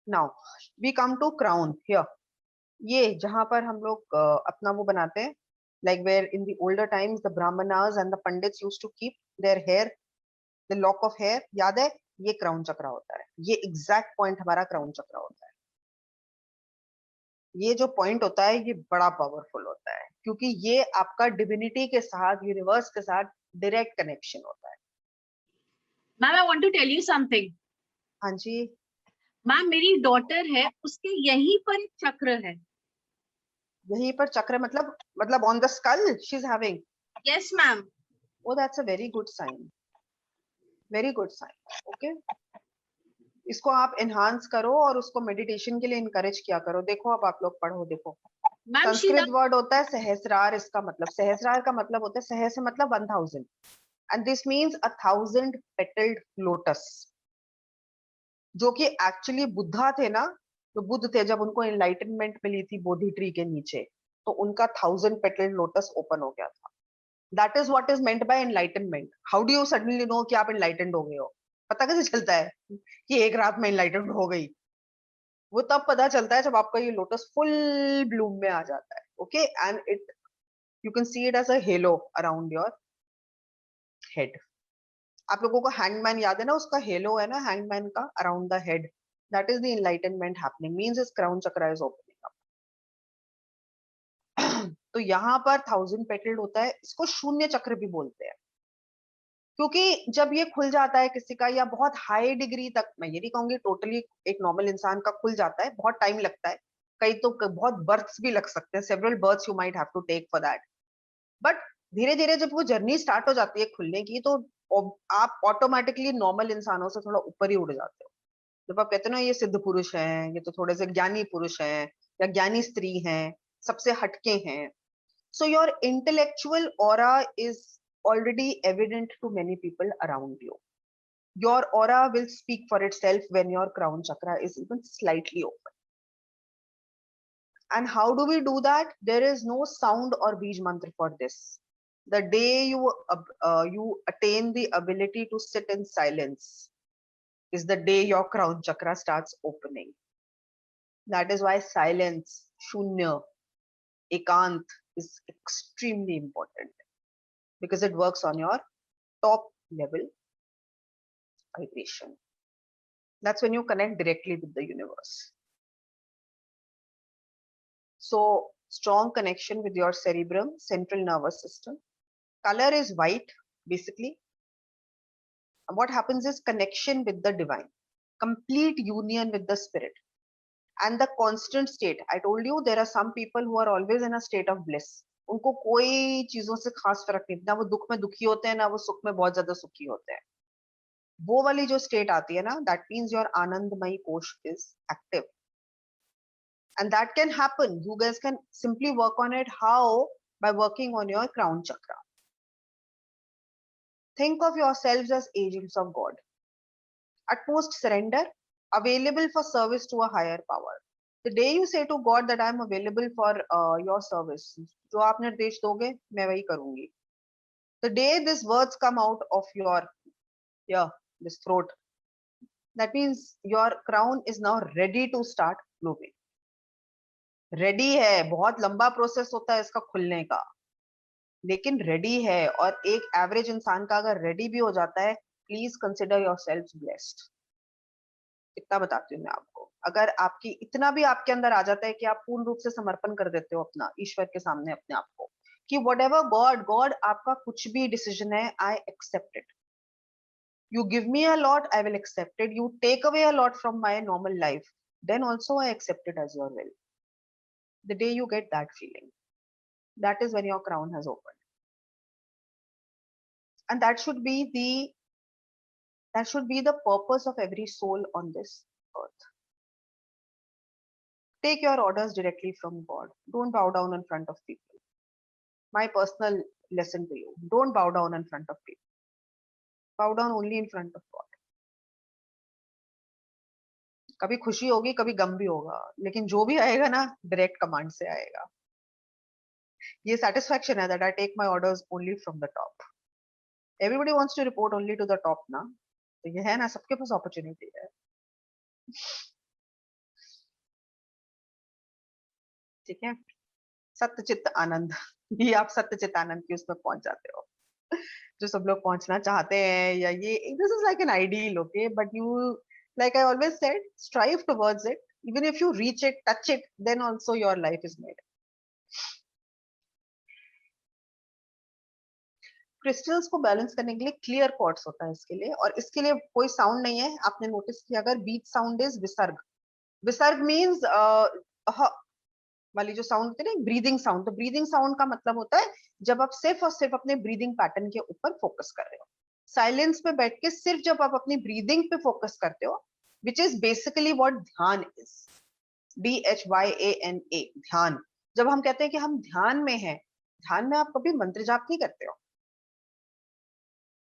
Now we come to crown here. ये जहां पर हम लोग अपना वो बनाते हैं, like where in the older times the brahmanas and the pandits used to keep their hair, the lock of hair, याद है? ये क्राउन चक्र होता है, ये एग्जैक्ट पॉइंट हमारा क्राउन चक्र होता है। ये जो पॉइंट होता है ये बड़ा पावरफुल होता है, क्योंकि ये आपका डिविनिटी के साथ, यूनिवर्स के साथ डायरेक्ट कनेक्शन होता है। Ma'am I want to tell you something. हाँ जी। मैम मेरी डॉटर है, उसके यहीं पर एक चक्र है। यहीं पर चक्र मतलब on the skull she is having? Yes ma'am. Oh that's a very good sign, very good sign. Okay, इसको आप एनहांस करो और उसको मेडिटेशन के लिए इनकरेज किया करो। देखो अब आप लोग पढ़ो, देखो मैम शी संस्कृत वर्ड होता है सहस्रार। इसका मतलब, सहस्रार का मतलब होता है, सहस से मतलब 1000, and this means 1000 petalled lotus. जो कि एक्चुअली बुद्धा थे ना, तो बुद्ध थे जब उनको एनलाइटनमेंट मिली थी बोधि ट्री के नीचे, तो उनका 1000 पेटल्ड लोटस ओपन हो गया था। That is what is meant by enlightenment. How do you suddenly know कि आप एनलाइटेंड हो गए हो? पता कैसे चलता है कि एक रात में एनलाइटेंड हो गई? वो तब पता चलता है जब आपका ये लोटस फुल ब्लूम में आ जाता है। Okay, and it, you can see it as a halo around your head. आप लोगों को हैंगमैन याद है ना, उसका हेलो है ना हैंगमैन का around the head. That is the enlightenment happening, means is crown चक्र इज ओपनिंग अप। तो यहाँ पर 1000 पेटल्ड होता है, इसको शून्य चक्र भी बोलते हैं, क्योंकि जब ये खुल जाता है किसी का, या बहुत हाई डिग्री तक, मैं ये नहीं कहूंगी टोटली एक नॉर्मल इंसान का खुल जाता है, बहुत टाइम लगता है, कई तो बहुत बर्थ्स भी लग सकते हैं, several births you might have to take for that. But धीरे धीरे जब वो जर्नी स्टार्ट हो जाती है खुलने की, तो आप ऑटोमेटिकली नॉर्मल इंसानों से थोड़ा ऊपर ही उड़ जाते हो। जब आप कहते हो ना ये सिद्ध पुरुष हैं, ये तो थोड़े से ज्ञानी पुरुष हैं या ज्ञानी स्त्री हैं, सबसे हटके हैं। So your intellectual aura is already evident to many people around you. Your aura will speak for itself when your crown chakra is even slightly open. And how do we do that? There is no sound or beej mantra for this. The day you attain the ability to sit in silence is the day your crown chakra starts opening. That is why silence, shunya, ekant is extremely important, because it works on your top level vibration. That's when you connect directly with the universe. So, strong connection with your cerebrum, central nervous system. Color is white, basically. And what happens is connection with the divine, complete union with the spirit, and the constant state. I told you there are some people who are always in a state of bliss. उनको कोई चीजों से खास फर्क नहीं, ना वो दुख में दुखी होते हैं, ना वो सुख में बहुत ज्यादा सुखी होते हैं। वो वाली जो स्टेट आती है ना, दैट मीन्स योर आनंदमयी कोश is active, and that can happen. You guys can simply work on it. How? By working on your crown chakra. Think of yourselves as agents of God, utmost surrender, available for service to a higher power. The day you say to God that I am available for your service, जो आप निर्देश दोगे मैं वही करूंगी. The day these words come out of your, yeah, this throat, that means your crown is now ready to start blooming. Ready है, बहुत लंबा प्रोसेस होता है इसका खुलने का, लेकिन रेडी है। और एक एवरेज इंसान का अगर रेडी भी हो जाता है, प्लीज कंसिडर योरसेल्व्स ब्लेस्ड। इतना बताती हूँ मैं आपको, अगर आपकी इतना भी आपके अंदर आ जाता है कि आप पूर्ण रूप से समर्पण कर देते हो अपना ईश्वर के सामने अपने आप को, कि वट एवर गॉड आपका कुछ भी डिसीजन है, I accept it. You give me a lot, I will accept it. You take away a lot from my normal life, then also I accept it as your will. The day you get that feeling, that is when your crown has opened. And that should be the purpose of every soul on this earth. Take your orders directly from God. Don't bow down in front of people. My personal lesson to you, don't bow down in front of people. Bow down only in front of God. कभी खुशी होगी, कभी गम भी होगा, लेकिन जो भी आएगा ना, डायरेक्ट कमांड से आएगा। ये satisfaction है that I take my orders only from the top. Everybody wants to report only to the top ना, तो ये है ना, सबके पास opportunity है। ठीक है, सत्य चित्त आनंद, ये आप सत्य चित्त आनंद की उसमें पहुंच जाते हो, जो सब लोग पहुंचना चाहते हैं, या ये this is like an ideal, okay, but you, like I always said, strive towards it. Even if you reach it, touch it, then also your life is made. Crystals को बैलेंस करने के लिए क्लियर कॉर्ड्स होता है इसके लिए, और इसके लिए कोई साउंड नहीं है, आपने नोटिस किया अगर, बीच साउंड इज विसर्ग। विसर्ग मीन्स वाली जो साउंड होती है ना, ब्रीदिंग साउंड, तो ब्रीदिंग साउंड का मतलब होता है जब आप सिर्फ और सिर्फ अपने ब्रीदिंग पैटर्न के ऊपर फोकस कर रहे हो, साइलेंस में बैठ के सिर्फ जब आप अपनी ब्रीदिंग पे फोकस करते हो, विच इज बेसिकली व्हाट ध्यान इज, DHYANA, ध्यान। जब हम कहते हैं कि हम ध्यान में हैं, ध्यान में आप कभी मंत्र जाप नहीं करते हो,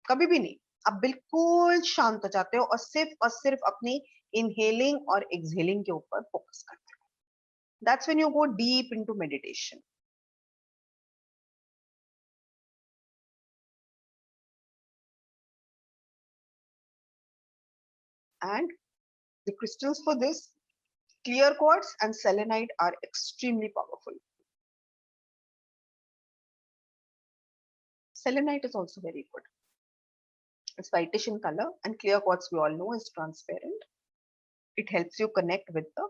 कभी भी नहीं, आप बिल्कुल शांत हो जाते हो और सिर्फ अपनी इनहेलिंग और एक्सहेलिंग के ऊपर फोकस करते हो। That's when you go deep into meditation. And the crystals for this, clear quartz and selenite, are extremely powerful. Selenite is also very good. It's whitish in color, and clear quartz we all know is transparent. It helps you connect with the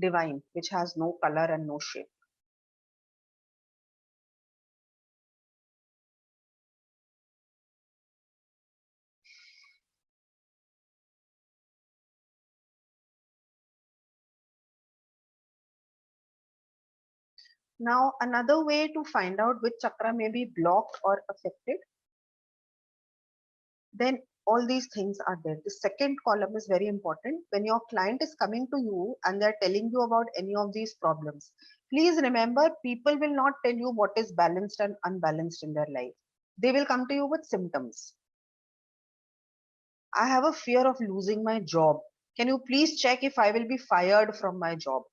divine, which has no color and no shape. Now, another way to find out which chakra may be blocked or affected, then all these things are there. The second column is very important. When your client is coming to you and they're telling you about any of these problems, please remember, people will not tell you what is balanced and unbalanced in their life. They will come to you with symptoms. I have a fear of losing my job. Can you please check if I will be fired from my job?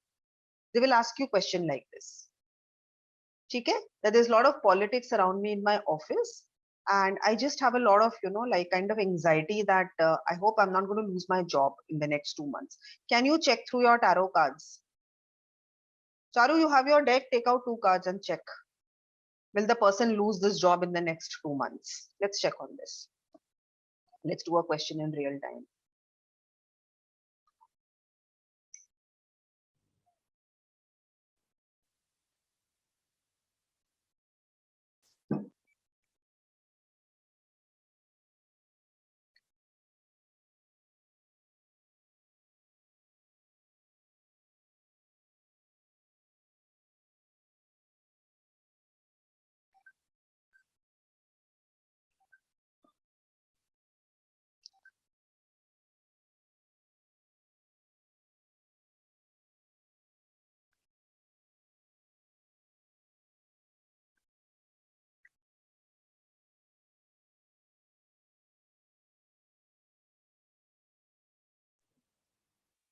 They will ask you a question like this. Okay? That there's a lot of politics around me in my office, and I just have a lot of, like kind of anxiety that I hope I'm not going to lose my job in the next 2 months. Can you check through your tarot cards? Charu, you have your deck, take out 2 cards and check. Will the person lose this job in the next 2 months? Let's check on this. Let's do a question in real time.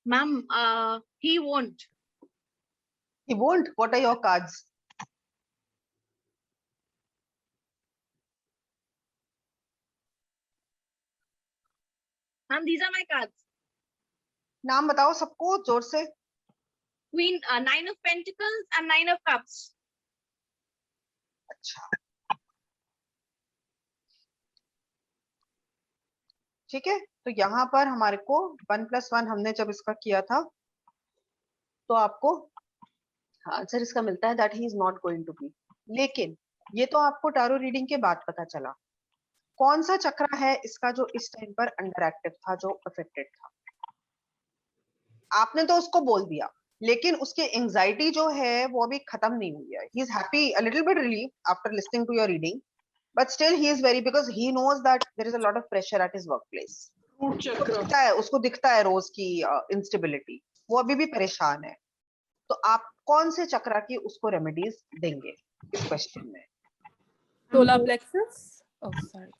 Ma'am, he won't. He won't. What are your cards? Ma'am, these are my cards. नाम बताओ सबको जोर से. Queen, 9 of Pentacles and 9 of Cups. अच्छा, ठीक है, तो यहाँ पर हमारे को 1+1 हमने जब इसका किया था, तो आपको आंसर इसका मिलता है that he is not going to be. लेकिन ये तो आपको टारो रीडिंग के बाद पता चला. कौन सा चक्र है इसका जो इस टाइम पर अंडर एक्टिव था, जो अफेक्टेड था? आपने तो उसको बोल दिया, लेकिन उसकी एंजाइटी जो है वो अभी खत्म नहीं हुई है. He is happy, a little bit relieve after listening to your reading, but still he is very, because he knows that there is a lot of pressure at his workplace. उसको दिखता है रोज की इंस्टेबिलिटी, वो अभी भी परेशान है. तो आप कौन से चक्र की उसको रेमेडीज देंगे इस क्वेश्चन में? Solar plexus. Oh sorry.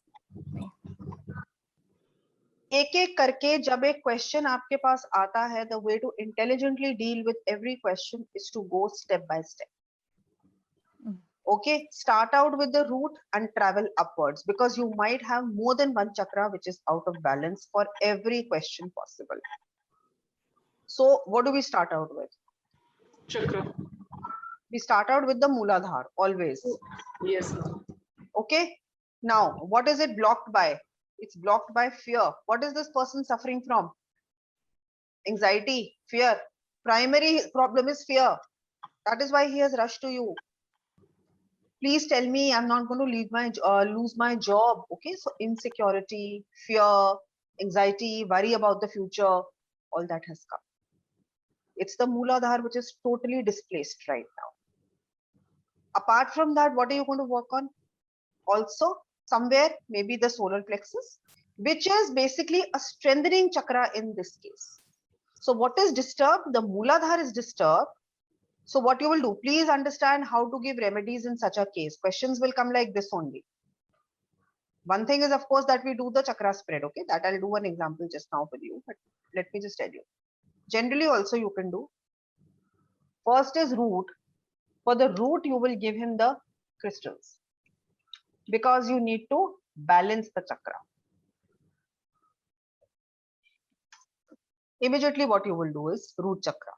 एक एक करके जब एक क्वेश्चन आपके पास आता है, the way to intelligently deal with every question is to go step by step. Okay, start out with the root and travel upwards, because you might have more than one chakra which is out of balance for every question possible. So what do we start out with? Chakra. We start out with the Mooladhara always. Yes, ma'am. Okay. Now, what is it blocked by? It's blocked by fear. What is this person suffering from? Anxiety, fear. Primary problem is fear. That is why he has rushed to you. Please tell me I'm not going to lose my job. Okay, so insecurity, fear, anxiety, worry about the future, all that has come. It's the Mooladhara which is totally displaced right now. Apart from that, what are you going to work on? Also, somewhere, maybe the solar plexus, which is basically a strengthening chakra in this case. So what is disturbed? The Mooladhara is disturbed. So what you will do, please understand how to give remedies in such a case. Questions will come like this only. One thing is, of course, that we do the chakra spread. Okay, that I'll do an example just now with you. But let me just tell you. Generally, also you can do. First is root. For the root, you will give him the crystals because you need to balance the chakra. Immediately, what you will do is root chakra,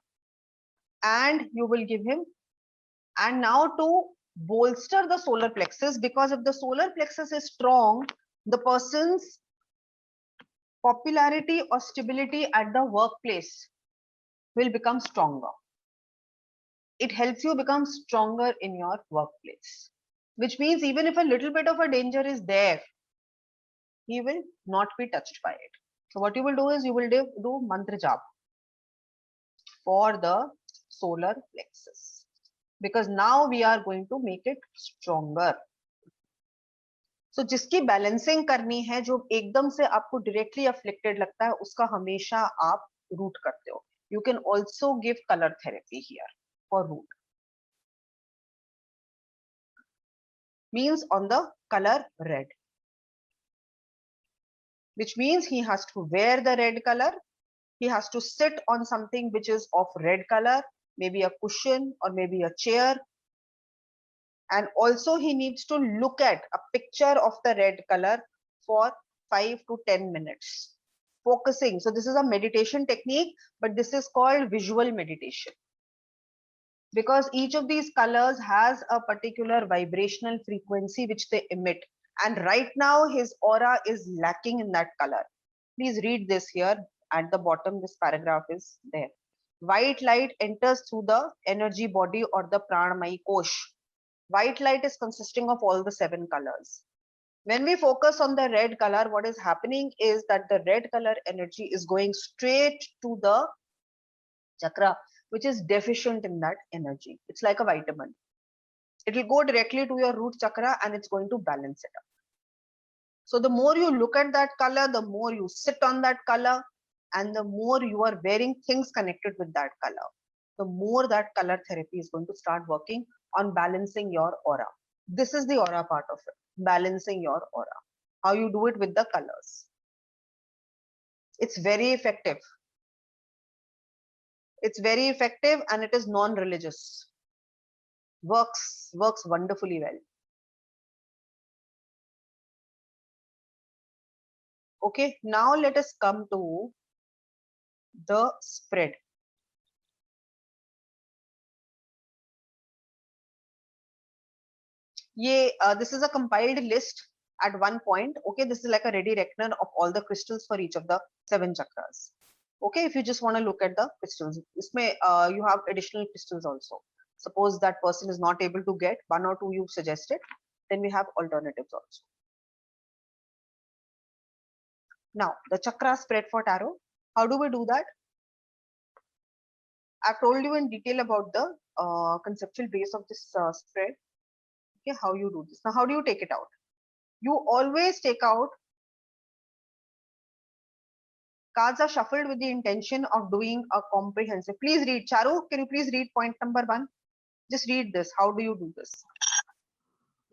and you will give him. And now to bolster the solar plexus, because if the solar plexus is strong, the person's popularity or stability at the workplace will become stronger. It helps you become stronger in your workplace, which means even if a little bit of a danger is there, he will not be touched by it. So what you will do is you will do mantra jap for the solar plexus, because now we are going to make it stronger. So जिसकी balancing करनी है, जो एकदम से आपको directly afflicted लगता है, उसका हमेशा आप रूट करते हो. You can also give color therapy here for root. Means on the color red, which means he has to wear the red color. He has to sit on something which is of red color, maybe a cushion or maybe a chair. And also he needs to look at a picture of the red color for 5 to 10 minutes. Focusing. So this is a meditation technique, but this is called visual meditation. Because each of these colors has a particular vibrational frequency which they emit. And right now his aura is lacking in that color. Please read this here at the bottom. This paragraph is there. White light enters through the energy body or the pranamayi kosh. White light is consisting of all the 7 colors. When we focus on the red color, what is happening is that the red color energy is going straight to the chakra, which is deficient in that energy. It's like a vitamin. It will go directly to your root chakra and it's going to balance it up. So the more you look at that color, the more you sit on that color, and the more you are wearing things connected with that color, the more that color therapy is going to start working on balancing your aura. This is the aura part of it, balancing your aura. How you do it with the colors. It's very effective. It's very effective and it is non-religious. Works wonderfully well. Okay, now let us come to the spread. This is a compiled list at one point. Okay, this is like a ready reckoner of all the crystals for each of the 7 chakras. Okay, if you just want to look at the crystals, you have additional crystals also. Suppose that person is not able to get 1 or 2 you suggested, then we have alternatives also. Now, the chakra spread for tarot. How do we do that? I've told you in detail about the conceptual base of this spread. Okay, how you do this. Now, how do you take it out? You always take out. Cards are shuffled with the intention of doing a comprehensive. Please read. Charu, can you please read point number 1? Just read this. How do you do this?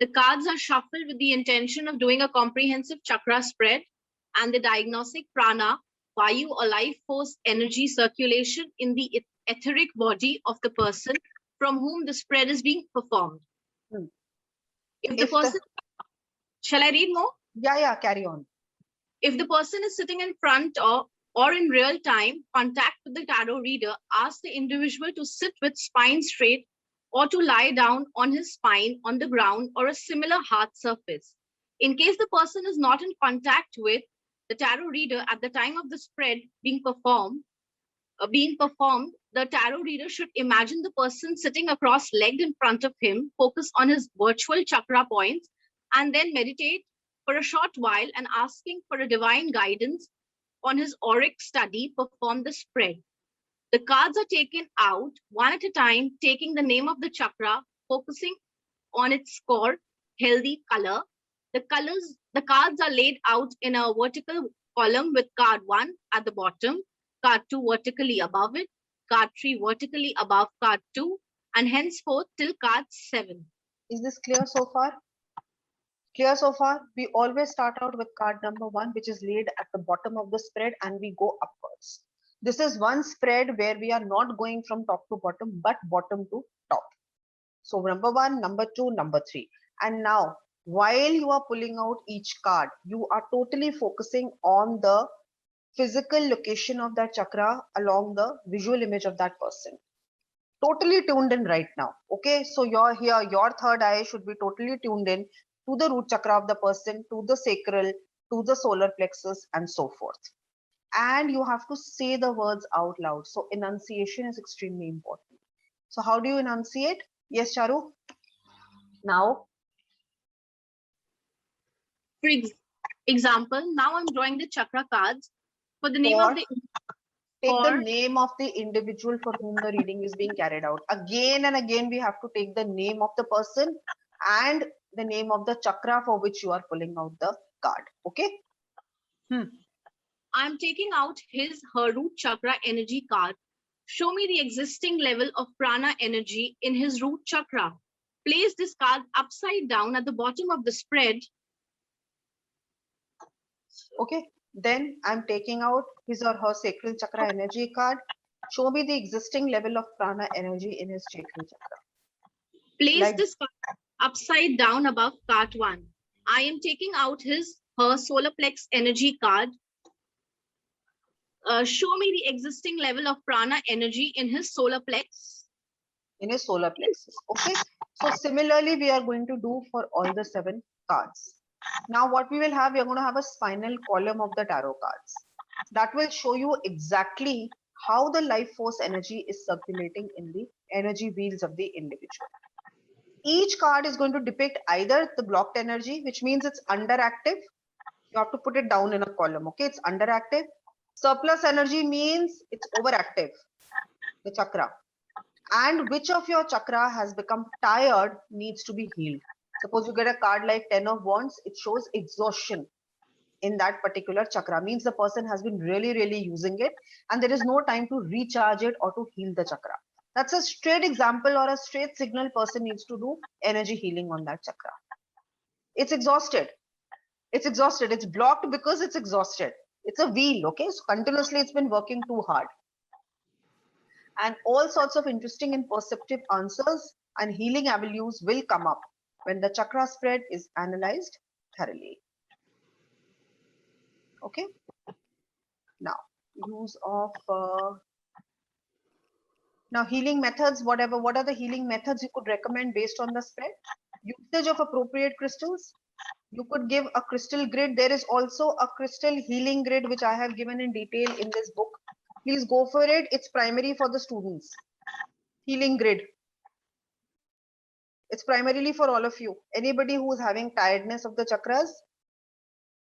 The cards are shuffled with the intention of doing a comprehensive chakra spread and the diagnostic prana, vayu or life force energy circulation in the etheric body of the person from whom the spread is being performed. If the person, shall I read more? Yeah, carry on. If the person is sitting in front or or in real time, contact with the tarot reader, ask the individual to sit with spine straight or to lie down on his spine on the ground or a similar hard surface. In case the person is not in contact with the tarot reader at the time of the spread being performed, the tarot reader should imagine the person sitting cross-legged in front of him, focus on his virtual chakra points, and then meditate for a short while and asking for a divine guidance on his auric study, perform the spread. The cards are taken out one at a time, taking the name of the chakra, focusing on its score, healthy color. The cards are laid out in a vertical column with card 1 at the bottom, card 2 vertically above it, card 3 vertically above card 2, and henceforth till card 7. Is this clear so far? Clear so far? We always start out with card number 1, which is laid at the bottom of the spread, and we go upwards. This is one spread where we are not going from top to bottom, but bottom to top. So number 1, number 2, number 3. And now, while you are pulling out each card, you are totally focusing on the physical location of that chakra along the visual image of that person. Totally tuned in right now. Okay, so you're here, your third eye should be totally tuned in to the root chakra of the person, to the sacral, to the solar plexus, and so forth. And you have to say the words out loud. So enunciation is extremely important. So how do you enunciate? Yes, Charu? Now, For example, now I'm drawing the chakra cards for the name For- of the take the for- name of the individual for whom the reading is being carried out. Again and again, we have to take the name of the person and the name of the chakra for which you are pulling out the card. Okay? I'm taking out her root chakra energy card. Show me the existing level of prana energy in his root chakra. Place this card upside down at the bottom of the spread. Okay. Then I'm taking out his or her sacral chakra energy card. Show me the existing level of prana energy in his sacral chakra. Place Like- this card upside down above card 1. I am taking out her solar plex energy card. Show me the existing level of prana energy in his solar plex. In his solar plexus. Okay. So similarly, we are going to do for all the 7 cards. Now what we will have, we are going to have a spinal column of the tarot cards. That will show you exactly how the life force energy is circulating in the energy wheels of the individual. Each card is going to depict either the blocked energy, which means it's underactive. You have to put it down in a column. Okay, it's underactive. Surplus energy means it's overactive, the chakra. And which of your chakra has become tired needs to be healed. Suppose you get a card like 10 of Wands, it shows exhaustion in that particular chakra, means the person has been really using it and there is no time to recharge it or to heal the chakra. That's a straight example or a straight signal person needs to do energy healing on that chakra. It's exhausted. It's exhausted. It's blocked because it's exhausted. It's a wheel, okay? So continuously it's been working too hard. And all sorts of interesting and perceptive answers and healing avenues will come up when the chakra spread is analyzed thoroughly. Okay. Now, use of now healing methods. What are the healing methods you could recommend based on the spread? Usage of appropriate crystals. You could give a crystal grid. There is also a crystal healing grid which I have given in detail in this book. Please go for it. It's primary for the students. Healing grid. It's primarily for all of you. Anybody who is having tiredness of the chakras,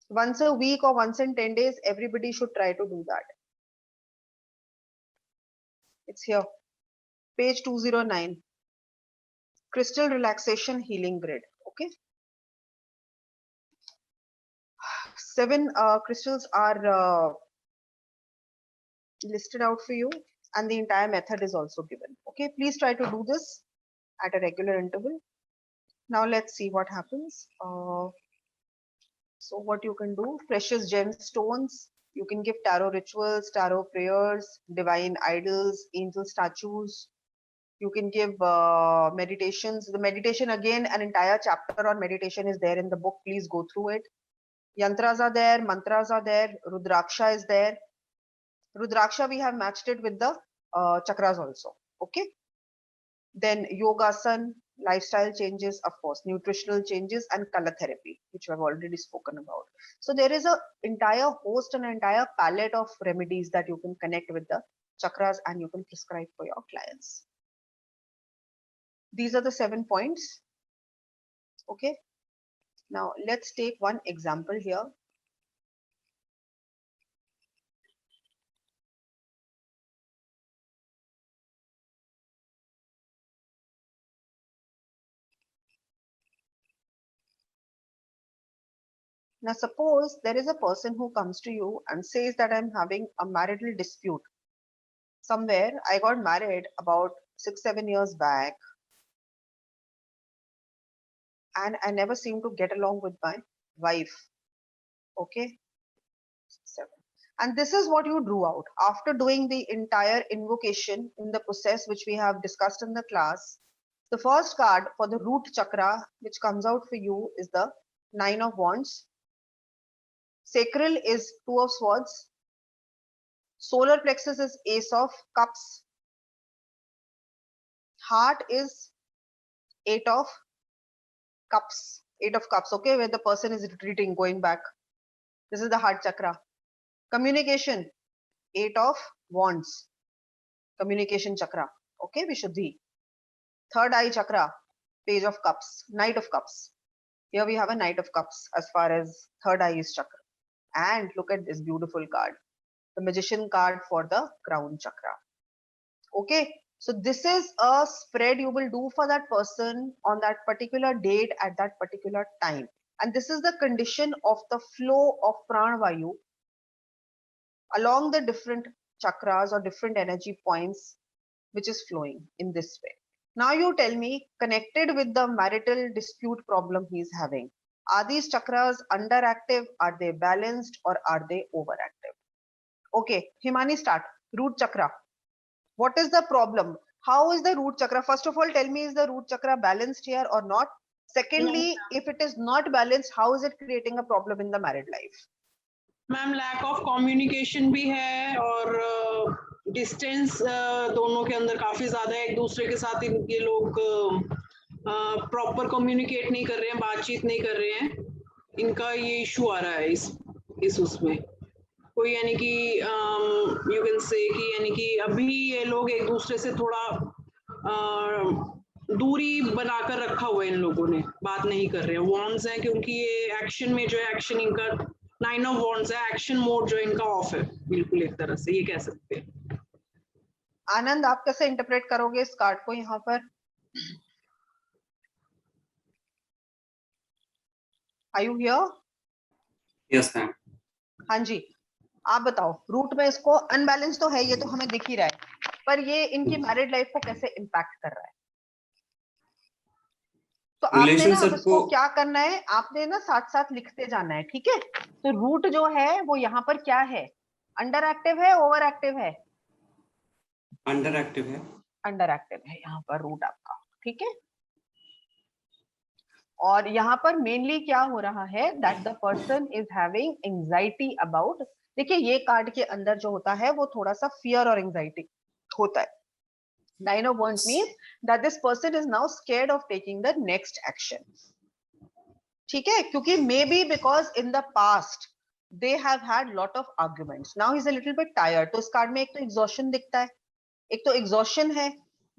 once a week or once in 10 days, everybody should try to do that. It's here. Page 209. Crystal relaxation healing grid. Okay. 7 crystals are listed out for you and the entire method is also given. Okay. Please try to do this at a regular interval. Now let's see what happens. So what you can do, precious gemstones, you can give tarot rituals, tarot prayers, divine idols, angel statues. You can give meditations. The meditation, again, an entire chapter on meditation is there in the book. Please go through it. Yantras are there, mantras are there, Rudraksha is there. Rudraksha, we have matched it with the chakras also. Okay. Then yogasan, lifestyle changes, of course, nutritional changes, and color therapy, which we have already spoken about. So there is a entire host and entire palette of remedies that you can connect with the chakras and you can prescribe for your clients. These are the 7 points. Okay. Now let's take one example here. Now suppose there is a person who comes to you and says that I'm having a marital dispute. Somewhere I got married about 6-7 years back, and I never seem to get along with my wife. Okay. 7. And this is what you drew out after doing the entire invocation in the process which we have discussed in the class. The first card for the root chakra which comes out for you is the 9 of Wands. Sacral is 2 of Swords. Solar plexus is Ace of Cups. Heart is 8 of Cups. 8 of Cups, okay, where the person is retreating, going back. This is the heart chakra. Communication, 8 of Wands. Communication chakra, okay, Vishuddhi. Third eye chakra, Page of Cups, Knight of Cups. Here we have a Knight of Cups as far as third eye is chakra. And look at this beautiful card, the Magician card for the crown chakra. Okay, so this is a spread you will do for that person on that particular date at that particular time. And this is the condition of the flow of pranavayu along the different chakras or different energy points, which is flowing in this way. Now you tell me, connected with the marital dispute problem he is having, are these chakras underactive, are they balanced, or are they overactive? Okay, Himani, start. Root chakra. What is the problem? How is the root chakra? First of all, tell me, is the root chakra balanced here or not? Secondly, if it is not balanced, how is it creating a problem in the married life? Ma'am lack of communication भी है और distance दोनों के अंदर काफी ज्यादा है, एक दूसरे के साथ ये लोग प्रॉपर कम्युनिकेट नहीं कर रहे हैं, बातचीत नहीं कर रहे हैं, इनका ये इशू आ रहा है इस उसमें कोई, यानी कि यू कैन से कि यानी कि अभी ये लोग एक दूसरे से थोड़ा दूरी बनाकर रखा हुआ है, इन लोगों ने बात नहीं कर रहे हैं. वॉन्ड्स है क्योंकि ये एक्शन में जो है, एक्शन इनका 9 ऑफ वॉन्ड्स है, एक्शन मोड जो इनका ऑफ है बिल्कुल, एक तरह से ये कह सकते हैं. आनंद, आप कैसे इंटरप्रेट करोगे इस कार्ड को यहाँ पर? Are you here? Yes, ma'am. हाँ जी, आप बताओ. रूट में इसको अनबैलेंस तो है, ये तो हमें दिख ही रहा है, पर ये इनकी मैरिड लाइफ को कैसे इम्पैक्ट कर रहा है? तो आपने ना अब इसको क्या करना है, आपने ना साथ साथ लिखते जाना है, ठीक है? तो रूट जो है वो यहाँ पर क्या है? अंडर एक्टिव है, ओवर एक्टिव है? अंडर एक्टिव है. अंडर एक्टिव है यहाँ पर रूट आपका, ठीक है? और यहाँ पर मेनली क्या हो रहा है, that the person is having anxiety about. देखिए, ये कार्ड के अंदर जो होता है वो थोड़ा सा फियर और एंजाइटी होता है. 9 of Wands means that this person is now scared of taking the next action. ठीक है? क्योंकि maybe because in the past they have had lot of arguments. Now he's a little bit tired. तो इस card में एक तो exhaustion दिखता है, एक तो exhaustion है,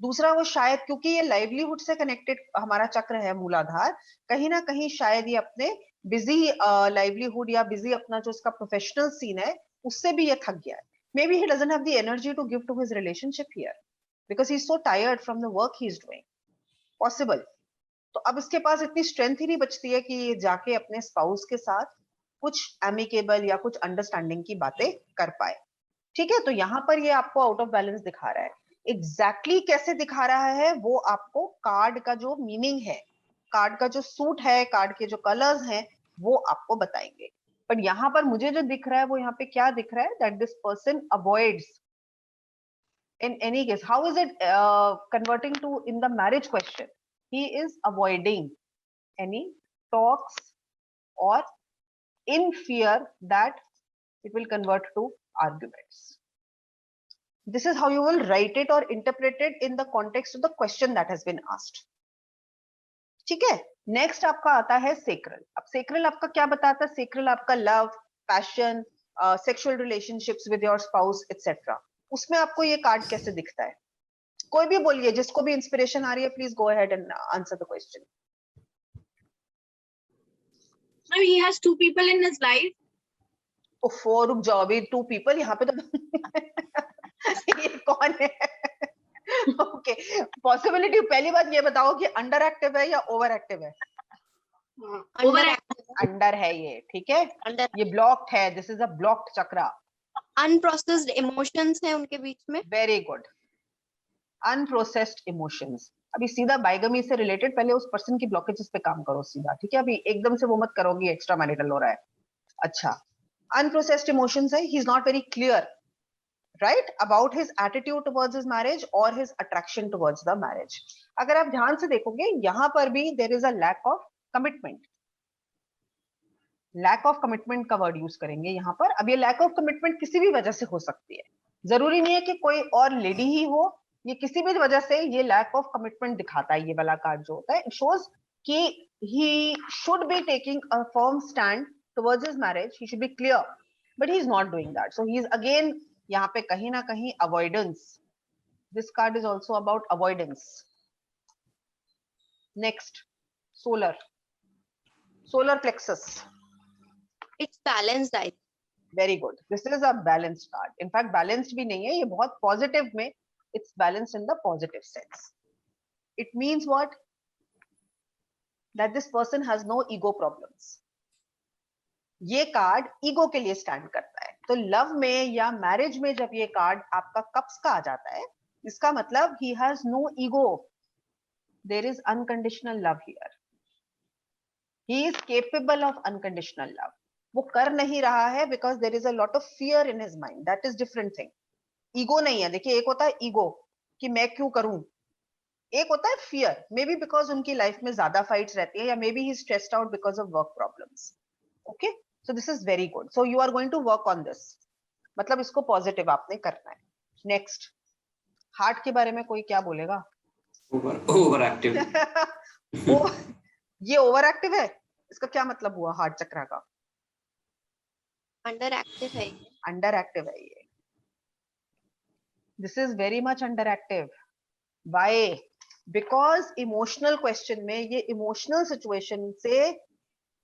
दूसरा वो शायद क्योंकि ये लाइवलीहुड से कनेक्टेड हमारा चक्र है मूलाधार, कहीं ना कहीं शायद ये अपने बिजी लाइवलीहुड या बिजी अपना जो इसका प्रोफेशनल सीन है उससे भी ये थक गया है. Maybe he doesn't have the energy to give to his relationship here because he's so tired from the work he's doing. Possible. तो अब इसके पास इतनी स्ट्रेंथ ही नहीं बचती है कि ये जाके अपने स्पाउस के साथ कुछ एमिकेबल या कुछ अंडरस्टैंडिंग की बातें कर पाए. ठीक है? तो यहाँ पर ये आपको आउट ऑफ बैलेंस दिखा रहा है. एग्जैक्टली कैसे दिखा रहा है वो आपको कार्ड का जो मीनिंग है, कार्ड का जो सूट है, कार्ड के जो कलर्स हैं, वो आपको बताएंगे. पर यहाँ पर मुझे जो दिख रहा है वो यहाँ पे क्या दिख रहा है, that this person avoids. In any case, how is it converting to in the marriage question? He is avoiding any talks or in fear that it will convert to arguments. This is how you will write it or interpret it in the context of the question that has been asked. ठीक है, next आपका आता है sacral. अब sacral आपका क्या बताता है? सेक्रल आपका love, passion, sexual relationships with your spouse etcetera. उसमें आपको ये कार्ड कैसे दिखता है? कोई भी बोलिए, जिसको भी इंस्पिरेशन आ रही है, please go ahead and answer the question. Now he has two people in his life. ओफो, रुक जाओ, अभी 2 पीपल यहाँ पे तो ये कौन है? Okay, possibility. पहली बात ये बताओ कि अंडर एक्टिव है या ओवर एक्टिव है? Overactive. अंडर है ये, ठीक है. अंडर ये ब्लॉक्ड है. This is a blocked chakra. Unprocessed emotions है उनके बीच में. Very good. Unprocessed emotions. अभी सीधा बाइगमी से रिलेटेड पहले उस पर्सन की ब्लॉकेजेस पे काम करो सीधा, ठीक है. अभी एकदम से वो मत करोगी एक्स्ट्रा मैरिटल हो रहा है. अच्छा, अनप्रोसेस्ड इमोशंस है. He is not very clear, right, about his attitude towards his marriage or his attraction towards the marriage. अगर आप ध्यान से देखोगे यहाँ पर भी there is a lack of commitment. lack of commitment का वर्ड यूज करेंगे यहाँ पर. अब ये lack of commitment किसी भी वजह से हो सकती है. जरूरी नहीं है कि कोई और लेडी ही हो. ये किसी भी वजह से ये lack of commitment दिखाता है. ये वाला कार्ड जो होता है, it shows कि he should be taking a firm stand towards his marriage. He should be clear, but he is not doing that. So he is again यहाँ पे कहीं ना कहीं avoidance. This card is also about avoidance. Next, solar. Solar plexus. It's balanced. I very good. This is a balanced card. In fact balanced भी नहीं है ये, बहुत पॉजिटिव में. It's balanced in the positive sense. It means what? That this person has no ego problems. ये card ego के लिए stand करता है. तो लव में या मैरिज में जब ये कार्ड आपका कप्स का आ जाता है, इसका मतलब he has no ego. There is unconditional love here. He is capable of unconditional love. वो कर नहीं रहा है because there is a lot of fear in his mind. That is different thing. Ego नहीं है. देखिए, एक होता है ईगो कि मैं क्यों करूं, एक होता है फियर. मे बी बिकॉज उनकी लाइफ में ज्यादा फाइट्स रहती है, या may be he stressed out because of work problems. Okay, so this is very good. So you are going to work on this. मतलब इसको पॉजिटिव आपने करना है. नेक्स्ट, हार्ट के बारे में कोई क्या बोलेगा? Over active. ये ओवर एक्टिव है. इसका क्या मतलब हुआ हार्ट चक्रा का? अंडर एक्टिव है. अंडर एक्टिव है ये. This is very much under active. Why? Because emotional question में ये इमोशनल सिचुएशन से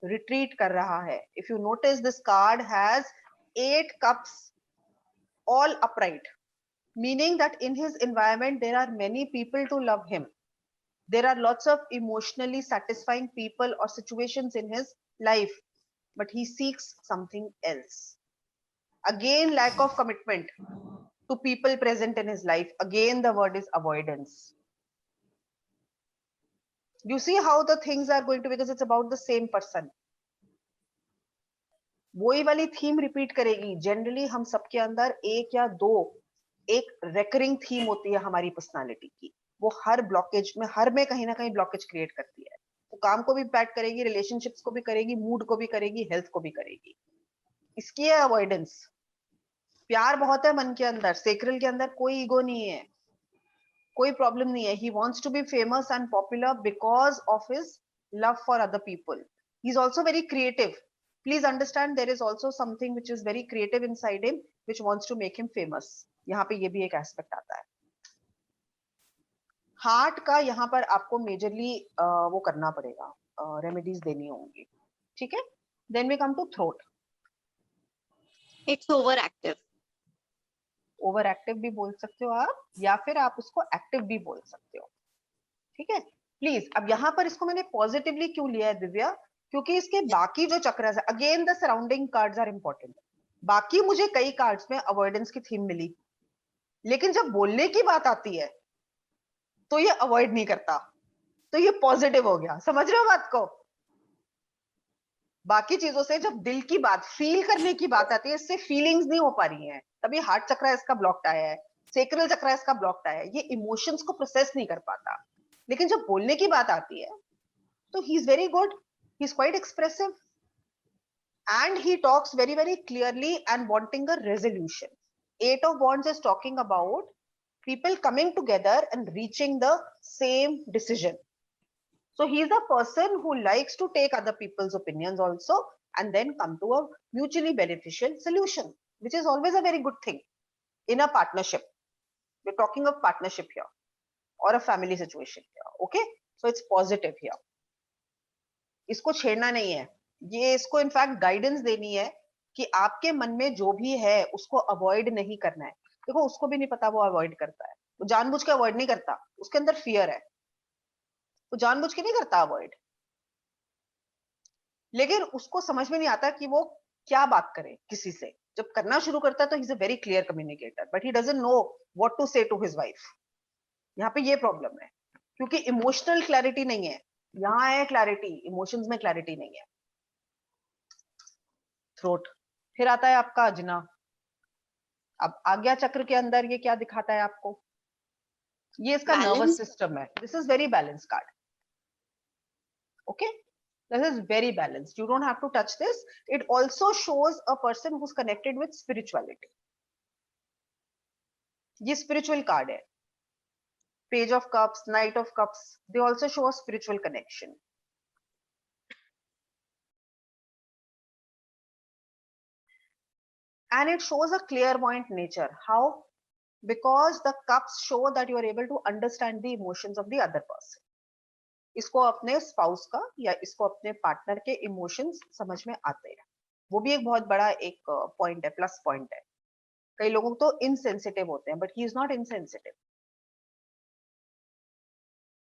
रिट्रीट कर रहा है. If you notice, this card has 8 cups all upright, meaning that in his environment there are many people to love him. There are lots of emotionally satisfying people or situations in his life, but he seeks something else. Again, lack of commitment to people present in his life. Again, the word is avoidance. You see how the things are going to, because it's about the same person. वही वाली theme repeat करेगी. Generally हम सबके अंदर एक या दो एक रेकरिंग थीम होती है हमारी पर्सनालिटी की. वो हर ब्लॉकेज में, हर में कहीं ना कहीं ब्लॉकेज क्रिएट करती है. वो काम को भी इम्पैक्ट करेगी, रिलेशनशिप्स को भी करेगी, मूड को भी करेगी, हेल्थ को भी करेगी. इसकी है अवॉइडेंस. प्यार बहुत है मन के अंदर. सेक्रल के अंदर कोई ईगो नहीं है, कोई प्रॉब्लम नहीं है. He wants to be famous and popular because of his love for other people. He is also very creative. Please understand, there is also something which is very creative inside him which wants to make him famous. यहाँ पे ये भी एक aspect आता है. Heart का यहाँ पर आपको मेजरली वो करना पड़ेगा, रेमेडीज देनी होंगी. ठीक है. Then we come to throat. It's over active. Over active भी बोल सकते हो आप, या फिर आप उसको एक्टिव भी बोल सकते हो. ठीक है. प्लीज, अब यहाँ पर इसको मैंने पॉजिटिवली क्यों लिया है दिव्या? क्योंकि इसके बाकी जो चक्रास है, again the surrounding cards are important. बाकी मुझे कई कार्ड्स में अवॉइडेंस की थीम मिली, लेकिन जब बोलने की बात आती है तो ये अवॉइड नहीं करता, तो ये पॉजिटिव हो गया. समझ रहे हो बात को? बाकी चीजों से जब दिल की बात, फील करने की बात आती है, इससे फीलिंग्स नहीं हो पा रही हैं, तभी हार्ट चक्रा इसका ब्लॉक्ड आया है, सेक्रल चक्रा इसका ब्लॉक्ड आया है. ये इमोशंस को प्रोसेस नहीं कर पाता. लेकिन जब बोलने की बात आती है तो he is very good. He's quite expressive and he talks very, very clearly and wanting a resolution. 8 of Wands is talking about people coming together and reaching the same decision. So he's a person who likes to take other people's opinions also and then come to a mutually beneficial solution, which is always a very good thing in a partnership. We're talking of partnership here or a family situation here. Okay, so it's positive here. इसको छेड़ना नहीं है, ये इसको in fact guidance देनी है कि आपके मन में जो भी है उसको अवॉइड नहीं करना है. देखो उसको भी नहीं पता वो अवॉइड करता है, वो जानबूझ के अवॉइड नहीं करता, उसके अंदर फियर है, वो जानबूझ के नहीं करता अवॉइड, लेकिन उसको समझ में नहीं आता कि वो क्या बात करे किसी से. जब करना शुरू करता है तो he is a very clear communicator, but he doesn't know what to say to his wife. यहाँ पे ये प्रॉब्लम है क्योंकि इमोशनल क्लैरिटी नहीं है. यहाँ है क्लैरिटी, इमोशंस में क्लैरिटी नहीं है. थ्रोट. फिर आता है आपका अजना. अब आज्ञा चक्र के अंदर ये क्या दिखाता है आपको? ये इसका नर्वस सिस्टम है. This is very balance card. Okay, this is very balanced. You don't have to touch this. It also shows a person who's connected with spirituality. ये spiritual card है. Page of Cups, Knight of Cups, they also show a spiritual connection. And it shows a clairvoyant nature. How? Because the cups show that you are able to understand the emotions of the other person. इसको अपने spouse का या इसको अपने partner के emotions समझ में आते हैं. वो भी एक बहुत बड़ा एक पॉइंट है, प्लस पॉइंट है. कई लोगों तो इनसेंसिटिव होते हैं, but he is not insensitive.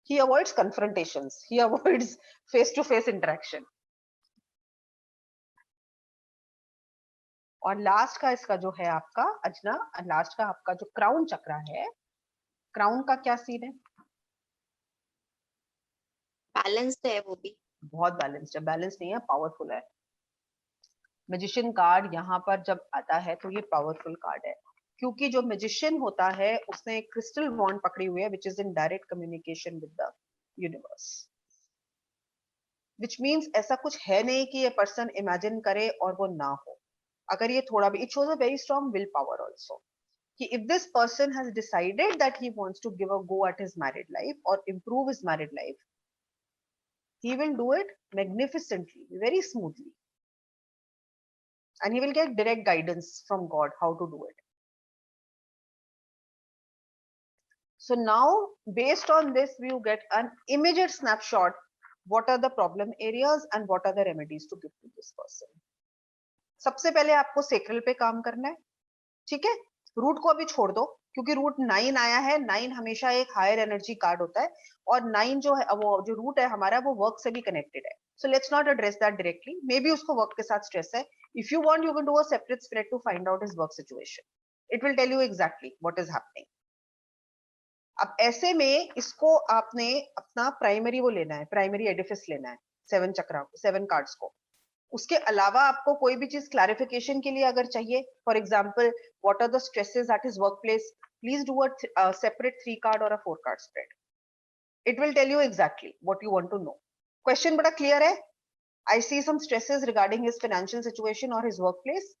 He avoids confrontations. He avoids face-to-face interaction. और लास्ट का इसका जो है आपका अजना, लास्ट का आपका जो क्राउन चक्र है, क्राउन का क्या सीन है? बैलेंस्ड है वो भी. बहुत बैलेंस्ड है. बैलेंस नहीं है, पावरफुल है. मैजिशियन कार्ड यहाँ पर जब आता है तो ये पावरफुल कार्ड है क्योंकि जो मैजिशियन होता है उसने एक क्रिस्टल वॉन्ड पकड़ी हुई है which is in direct communication with the universe. Which means ऐसा कुछ है नहीं कि ये पर्सन इमेजिन करे और वो ना हो. अगर ये थोड़ा भी, it shows a very strong will power also कि if this person has decided that he wants to give a go at his married life or improve his married life, he will do it magnificently, very smoothly, and he will get direct guidance from God how to do it. So now based on this you get an immediate snapshot what are the problem areas and what are the remedies to give to this person. सबसे पहले आपको sacral पे काम करना है. ठीक है, root को अभी छोड़ दो क्योंकि रूट 9 आया है. 9 हमेशा एक हायर एनर्जी कार्ड होता है और 9 जो है वो जो रूट है हमारा वो वर्क से भी कनेक्टेड है. So let's not address that directly. Maybe उसको वर्क के साथ स्ट्रेस है. If you want you can do a separate spread to find out his work situation. It will tell you exactly what is happening. अब ऐसे में इसको आपने अपना प्राइमरी वो लेना है, प्राइमरी एडिफिस लेना है 7 चक्रा, 7 कार्ड्स को. उसके अलावा आपको कोई भी चीज क्लैरिफिकेशन के लिए अगर चाहिए, for example what are the stresses at his work place, please do a separate 3 card और a 4 card spread. It will tell you exactly what you want to know. Question बड़ा क्लियर है. I see some stresses regarding his financial situation और his work place.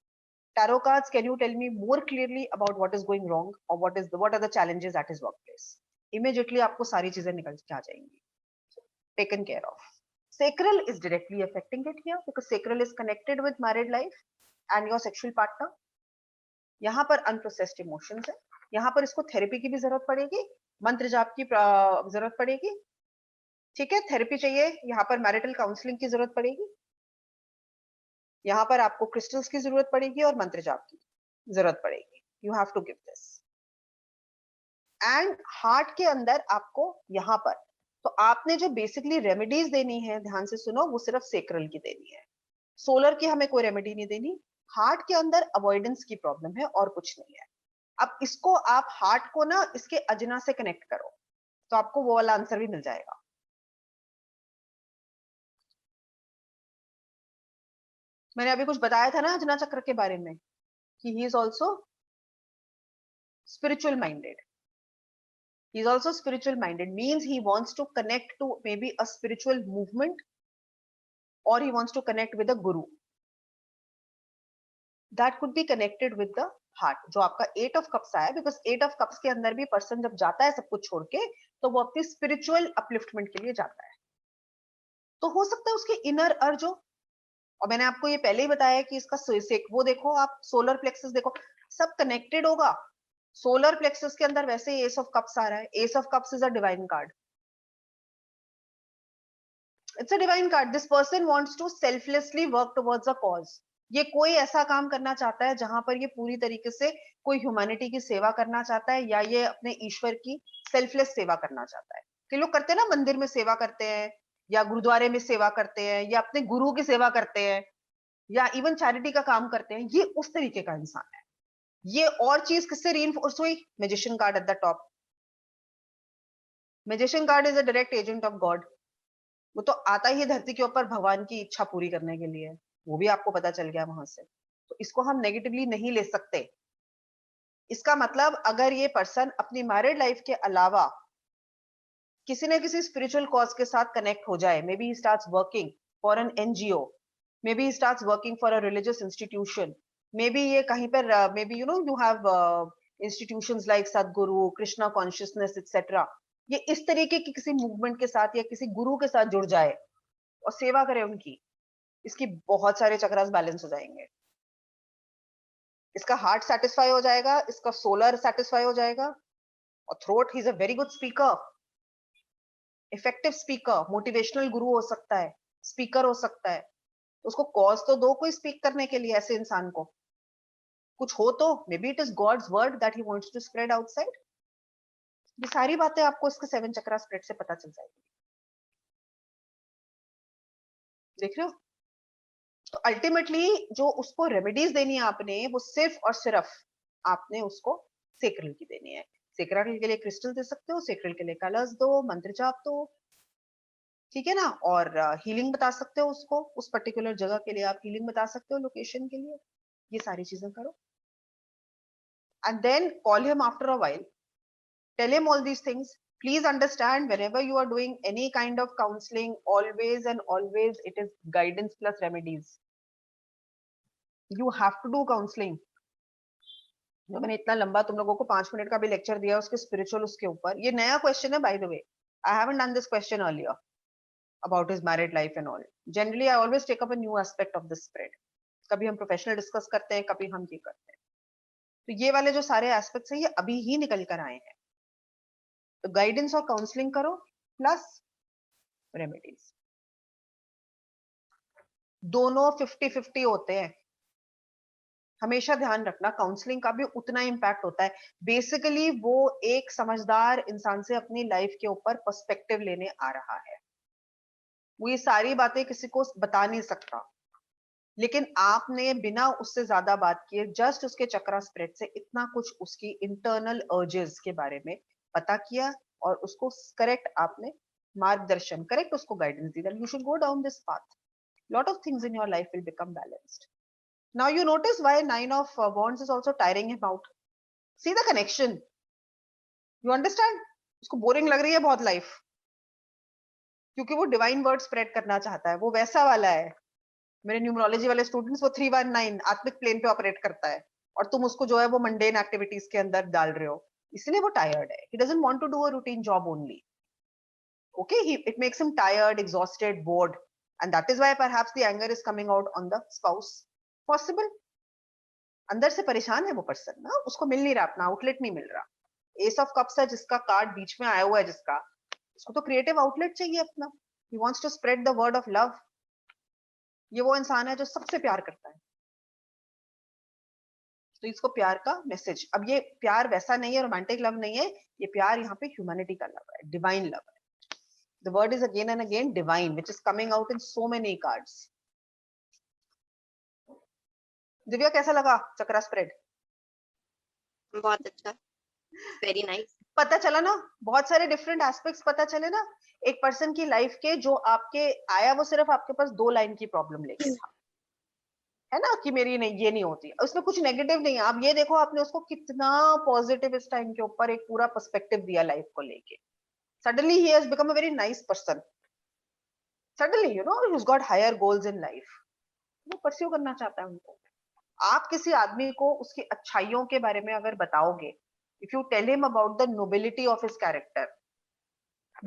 Tarot cards, can you tell me more clearly about what is going wrong or what are the challenges at his workplace? Immediately आपको सारी चीजें निकल के आ जाएंगी. Taken care of. Sacral is directly affecting it here because sacral is connected with married life and your sexual partner. यहाँ पर unprocessed emotions है. यहाँ पर इसको थेरेपी की भी जरूरत पड़ेगी, मंत्र जाप की जरूरत पड़ेगी. ठीक है, थेरेपी चाहिए, यहाँ पर मैरिटल काउंसलिंग की जरूरत पड़ेगी, यहाँ पर आपको क्रिस्टल्स की जरूरत पड़ेगी और मंत्र जाप की जरूरत पड़ेगी. You have to give this. And heart के अंदर आपको यहाँ पर तो आपने जो बेसिकली रेमेडीज देनी है, ध्यान से सुनो, वो सिर्फ सेक्रल की देनी है. सोलर की हमें कोई रेमेडी नहीं देनी. हार्ट के अंदर अवॉइडेंस की प्रॉब्लम है और कुछ नहीं है. अब इसको आप हार्ट को ना इसके अजना से कनेक्ट करो तो आपको वो वाला आंसर भी मिल जाएगा. मैंने अभी कुछ बताया था ना अजना चक्र के बारे में कि he is also spiritual minded. He is also spiritual minded means he wants to connect to maybe a spiritual movement or he wants to connect with a guru. that could be connected with the heart. जो आपका 8 of cups आया, because 8 of cups के अंदर भी person जब जाता है सब कुछ छोड़ के, तो वो अपनी spiritual upliftment के लिए जाता है. तो हो सकता है उसके inner urge हो, और मैंने आपको ये पहले ही बताया कि इसका वो देखो, आप solar plexus देखो, सब connected होगा. Solar plexus के अंदर वैसे ही Ace of Cups आ रहा है. Ace of Cups is a divine card. It's a divine card. This person wants to selflessly work towards a cause. ये कोई ऐसा काम करना चाहता है जहां पर ये पूरी तरीके से कोई ह्यूमैनिटी की सेवा करना चाहता है, या ये अपने ईश्वर की सेल्फलेस सेवा करना चाहता है. कि लोग करते हैं ना, मंदिर में सेवा करते हैं, या गुरुद्वारे में सेवा करते हैं, या अपने गुरु की सेवा करते हैं, या इवन चैरिटी का काम करते हैं. ये उस तरीके का इंसान है. ये और चीज किससे रीइंफोर्स हुई? Magician card at the top. Magician card is a direct agent of God. वो तो आता ही धरती के ऊपर भगवान की इच्छा पूरी करने के लिए. वो भी आपको पता चल गया वहां से. तो इसको हम नेगेटिवली नहीं ले सकते. इसका मतलब अगर ये पर्सन अपनी मैरिड लाइफ के अलावा किसी न किसी स्पिरिचुअल कॉज के साथ कनेक्ट हो जाए, may be he starts working for an NGO, may be he starts working for a religious institution, may be ये कहीं पर, may be you have institutions like सदगुरु, कृष्णा कॉन्शियसनेस एक्सेट्रा. ये इस तरीके की किसी मूवमेंट के साथ या किसी गुरु के साथ जुड़ जाए और सेवा करे उनकी, इसकी बहुत सारे चक्रास बैलेंस हो जाएंगे. इसका हार्ट सेटिस्फाई हो जाएगा, इसका सोलर सेटिस्फाई हो जाएगा, और throat, he is a very good speaker, effective speaker, motivational गुरु हो सकता है, स्पीकर हो सकता है. उसको कॉज तो दो कोई स्पीक करने के लिए. ऐसे इंसान को कुछ हो तो maybe it is God's word that he wants to spread outside. ये सारी बातें आपको इसके 7 चक्रा स्प्रेड से पता चल जाएगी. देख रहे हो? तो अल्टीमेटली जो उसको रेमेडीज देनी है आपने, वो सिर्फ और सिर्फ आपने उसको सेक्रल की देनी है. सेक्रल के लिए क्रिस्टल दे सकते हो, सेक्रल के लिए कलर्स दो, मंत्र जाप दो, ठीक है ना. और हीलिंग बता सकते हो उसको, उस पर्टिकुलर जगह के लिए आप हीलिंग बता सकते हो, लोकेशन के लिए. ये सारी चीजें करो. And then call him after a while, tell him all these things. Please understand, whenever you are doing any kind of counseling, always and always it is guidance plus remedies. You have to do counseling. जो मैंने इतना लंबा तुम लोगों को 5 minute का भी lecture दिया उसके स्पिरिचुअल उसके ऊपर, ये नया क्वेश्चन है by the way. I haven't done this question earlier about his married life and all. Generally I always take up a new aspect of this spread. कभी हम प्रोफेशनल डिस्कस करते हैं, कभी हम ये करते हैं. तो ये वाले जो सारे एस्पेक्ट्स हैं ये अभी ही निकल कर आए हैं. तो गाइडेंस और काउंसलिंग करो प्लस रेमेडीज. दोनों 50-50 होते हैं. हमेशा ध्यान रखना, काउंसलिंग का भी उतना इम्पैक्ट होता है. बेसिकली वो एक समझदार इंसान से अपनी लाइफ के ऊपर पर्सपेक्टिव लेने आ रहा है. वो ये सारी बातें किसी को बता नहीं सकता, लेकिन आपने बिना उससे ज्यादा बात किए जस्ट उसके चक्रा स्प्रेड से इतना कुछ उसकी इंटरनल अर्जेस के बारे में पता किया, और उसको करेक्ट आपने मार्गदर्शन, करेक्ट उसको guidance the, you should go down this path. Lot of things in your life will become balanced. Now you notice why 9 of wands is also tiring him out. See the connection. You understand? उसको boring लग रही है बहुत life, क्योंकि वो divine word spread करना चाहता है. वो वैसा वाला है. मेरे न्यूमरोलॉजी वाले स्टूडेंट्स, वो 319 आत्मिक प्लेन पे ऑपरेट करता है, और तुम उसको जो है वो मंडेन एक्टिविटीज के अंदर डाल रहे हो, इसलिए वो टायर्ड है. He doesn't want to do a routine job only. Okay, it makes him tired, exhausted, bored, and that is why perhaps the anger is coming out on the spouse. Possible. अंदर से परेशान है वो person ना, उसको मिल नहीं रहा, अपना आउटलेट नहीं मिल रहा. एस ऑफ कप्स है जिसका कार्ड बीच में आया हुआ है, जिसका, उसको तो क्रिएटिव आउटलेट चाहिए अपना. He wants to spread the word of love. ये वो इंसान है जो सबसे प्यार करता है, तो इसको प्यार का मैसेज. अब ये प्यार वैसा नहीं है, रोमांटिक लव नहीं है, ये प्यार यहाँ पे ह्यूमैनिटी का लव है, डिवाइन लव है. The word is again and again divine, which is coming out in so many cards. Divya, कैसा लगा चक्रा स्प्रेड? बहुत अच्छा, वेरी नाइस. पता चला ना, बहुत सारे डिफरेंट एस्पेक्ट्स पता चले ना. एक पर्सन की लाइफ के जो आपके आया, वो सिर्फ आपके पास 2 लाइन की प्रॉब्लम लेके था, है ना, कि मेरी नहीं, ये नहीं होती. उसमें कुछ नेगेटिव नहीं है. आप ये देखो आपने उसको कितना पॉजिटिव इस टाइम के ऊपर एक पूरा पर्सपेक्टिव दिया लाइफ को लेके. Suddenly he has become a very nice person. Suddenly, he's got higher goals in life. वो परस्यू करना चाहता है उनको. आप किसी आदमी को उसकी अच्छाइयों के बारे में अगर बताओगे, if you tell him about the nobility of his character,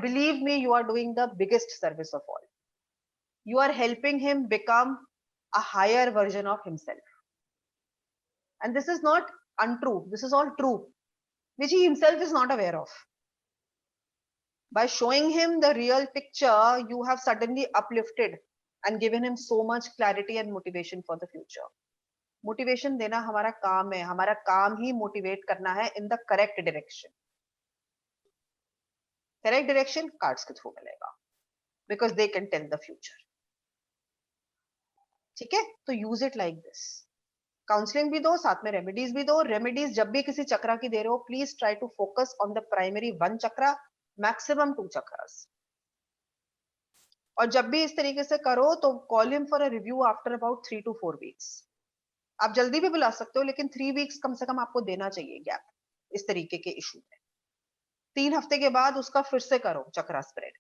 believe me, you are doing the biggest service of all. You are helping him become a higher version of himself. And this is not untrue. This is all true, which he himself is not aware of. By showing him the real picture, you have suddenly uplifted and given him so much clarity and motivation for the future. Motivation देना हमारा काम है, हमारा काम ही motivate करना है in the correct direction. Correct direction cards के through मिलेगा, because they can tell the future. ठीक है, तो use it like this. Counselling भी दो, साथ में रेमेडीज भी दो. रेमेडीज जब भी किसी चक्रा की दे रहे हो, please try to focus on the primary 1 chakra, maximum 2 chakras. और जब भी इस तरीके से करो तो call him for a review after about 3 to 4 weeks. आप जल्दी भी बुला सकते हो, लेकिन 3 वीक्स कम से कम आपको देना चाहिए गैप इस तरीके के इशू में. 3 हफ्ते के बाद उसका फिर से करो चक्रा स्प्रेड.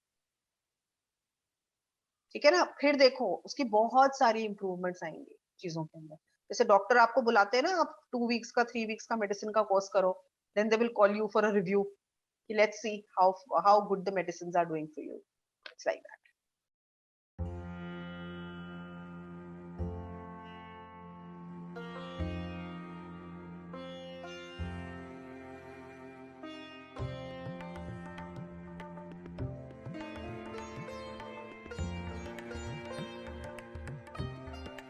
ठीक है ना, फिर देखो उसकी बहुत सारी इंप्रूवमेंट्स आएंगी चीजों के अंदर. जैसे डॉक्टर आपको बुलाते हैं ना, आप 2 वीक्स का 3 वीक्स का मेडिसिन का कोर्स करो, then they will call you for a review. Let's see how good the medicines are doing for you. It's like that.